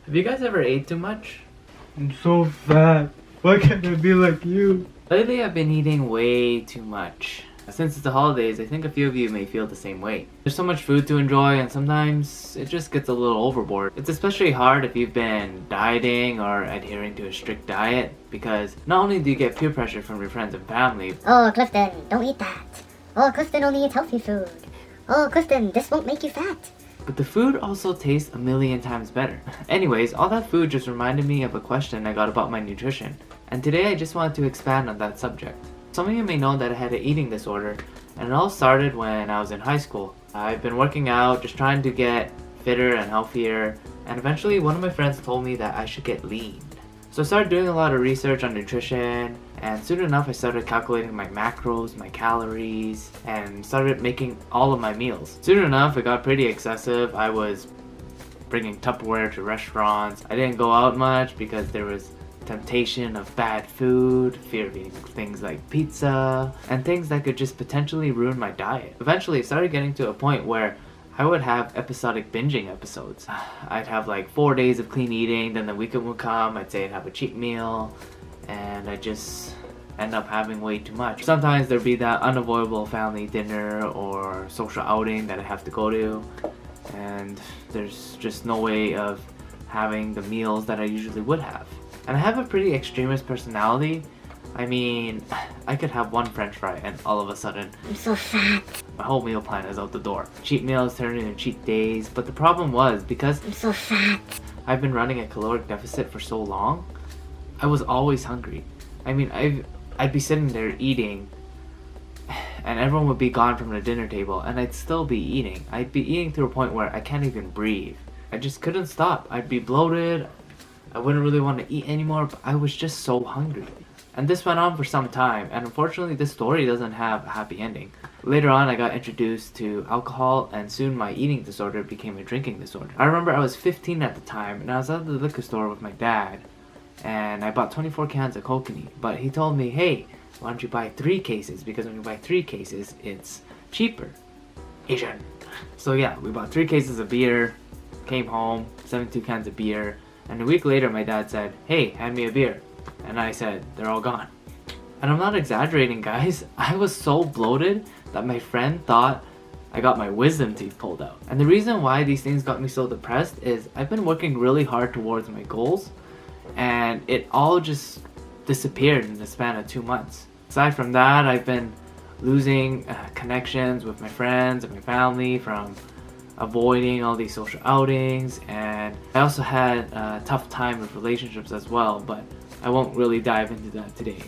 Have you guys ever ate too much? I'm so fat. Why can't I be like you? Lately I've been eating way too much. Since it's the holidays, I think a few of you may feel the same way. There's so much food to enjoy and sometimes it just gets a little overboard. It's especially hard if you've been dieting or adhering to a strict diet because not only do you get peer pressure from your friends and family. Oh, Clifton, don't eat that. Oh, Clifton only eats healthy food. Oh, Clifton, this won't make you fat. But the food also tastes a million times better. Anyways, all that food just reminded me of a question I got about my nutrition. And today I just wanted to expand on that subject. Some of you may know that I had an eating disorder, and it all started when I was in high school. I've been working out, just trying to get fitter and healthier, and eventually one of my friends told me that I should get lean. So I started doing a lot of research on nutrition, and soon enough I started calculating my macros, my calories, and started making all of my meals. Soon enough it got pretty excessive. I was bringing Tupperware to restaurants. I didn't go out much because there was temptation of bad food, fear of eating things like pizza, and things that could just potentially ruin my diet. Eventually it started getting to a point where I would have episodic binging episodes. I'd have like 4 days of clean eating, then the weekend would come, I'd say I'd have a cheat meal, and I just end up having way too much. Sometimes there'd be that unavoidable family dinner or social outing that I have to go to, and there's just no way of having the meals that I usually would have. And I have a pretty extremist personality. I mean, I could have one french fry and all of a sudden I'm so fat. my whole meal plan is out the door. Cheat meals turn into cheat days, but the problem was because I'm so fat. I've been running a caloric deficit for so long, I was always hungry. I mean, I'd be sitting there eating and everyone would be gone from the dinner table and I'd still be eating. I'd be eating to a point where I can't even breathe. I just couldn't stop. I'd be bloated. I wouldn't really want to eat anymore, but I was just so hungry. And this went on for some time, and unfortunately this story doesn't have a happy ending. Later on I got introduced to alcohol, and soon my eating disorder became a drinking disorder. I remember I was 15 at the time, and I was at the liquor store with my dad, and I bought 24 cans of Kokanee, but he told me, hey, why don't you buy 3 cases, because when you buy 3 cases, it's cheaper. Asian. So yeah, we bought 3 cases of beer, came home, 72 cans of beer, and a week later my dad said, hey, hand me a beer. And I said, they're all gone. And I'm not exaggerating, guys. I was so bloated that my friend thought I got my wisdom teeth pulled out. And the reason why these things got me so depressed is I've been working really hard towards my goals, and it all just disappeared in the span of 2 months. Aside from that, I've been losing connections with my friends and my family from avoiding all these social outings, and I also had a tough time with relationships as well, but I won't really dive into that today.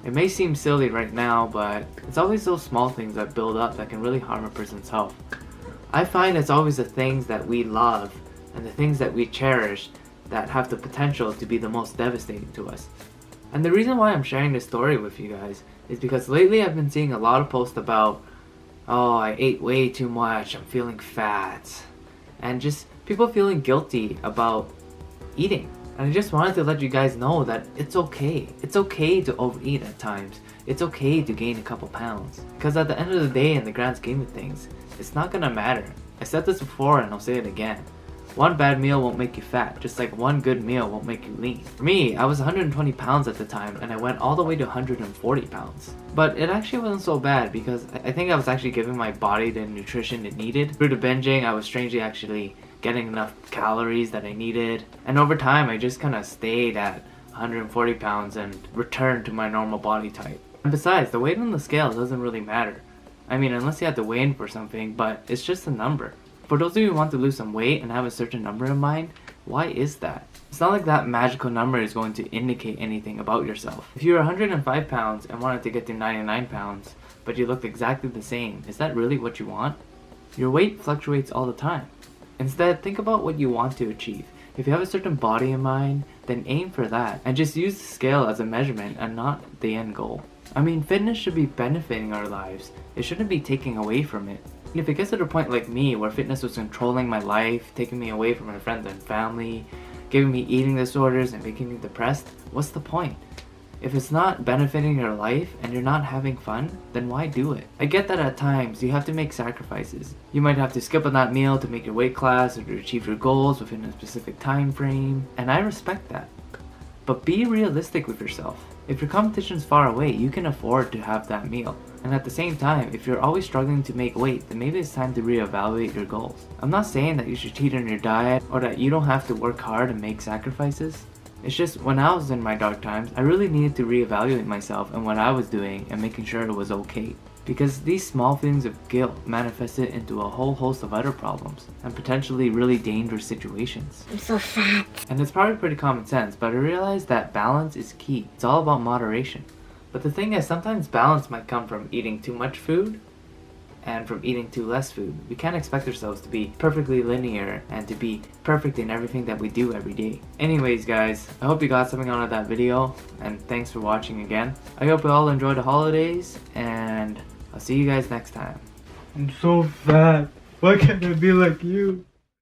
It may seem silly right now, but it's always those small things that build up that can really harm a person's health. I find it's always the things that we love and the things that we cherish that have the potential to be the most devastating to us. And the reason why I'm sharing this story with you guys is because lately I've been seeing a lot of posts about, oh, I ate way too much, I'm feeling fat, and just people feeling guilty about eating. And I just wanted to let you guys know that it's okay. It's okay to overeat at times. It's okay to gain a couple pounds. Because at the end of the day, in the grand scheme of things, it's not gonna matter. I said this before and I'll say it again. One bad meal won't make you fat, just like one good meal won't make you lean. For me, I was 120 pounds at the time and I went all the way to 140 pounds. But it actually wasn't so bad because I think I was actually giving my body the nutrition it needed. Through the binging, I was strangely actually getting enough calories that I needed. And over time, I just kind of stayed at 140 pounds and returned to my normal body type. And besides, the weight on the scale doesn't really matter. I mean, unless you have to weigh in for something, but it's just a number. For those of you who want to lose some weight and have a certain number in mind, why is that? It's not like that magical number is going to indicate anything about yourself. If you're 105 pounds and wanted to get to 99 pounds, but you looked exactly the same, is that really what you want? Your weight fluctuates all the time. Instead, think about what you want to achieve. If you have a certain body in mind, then aim for that and just use the scale as a measurement and not the end goal. I mean, fitness should be benefiting our lives. It shouldn't be taking away from it. And if it gets to the point like me, where fitness was controlling my life, taking me away from my friends and family, giving me eating disorders and making me depressed, what's the point? If it's not benefiting your life and you're not having fun, then why do it? I get that at times you have to make sacrifices. You might have to skip on that meal to make your weight class or to achieve your goals within a specific time frame, and I respect that. But be realistic with yourself. If your competition's far away, you can afford to have that meal. And at the same time, if you're always struggling to make weight, then maybe it's time to reevaluate your goals. I'm not saying that you should cheat on your diet or that you don't have to work hard and make sacrifices. It's just when I was in my dark times, I really needed to reevaluate myself and what I was doing and making sure it was okay. Because these small feelings of guilt manifested into a whole host of other problems and potentially really dangerous situations. I'm so fat. And it's probably pretty common sense, but I realized that balance is key. It's all about moderation. But the thing is, sometimes balance might come from eating too much food and from eating too less food. We can't expect ourselves to be perfectly linear and to be perfect in everything that we do every day. Anyways guys, I hope you got something out of that video, and thanks for watching again. I hope you all enjoyed the holidays, and I'll see you guys next time. I'm so fat. Why can't I be like you?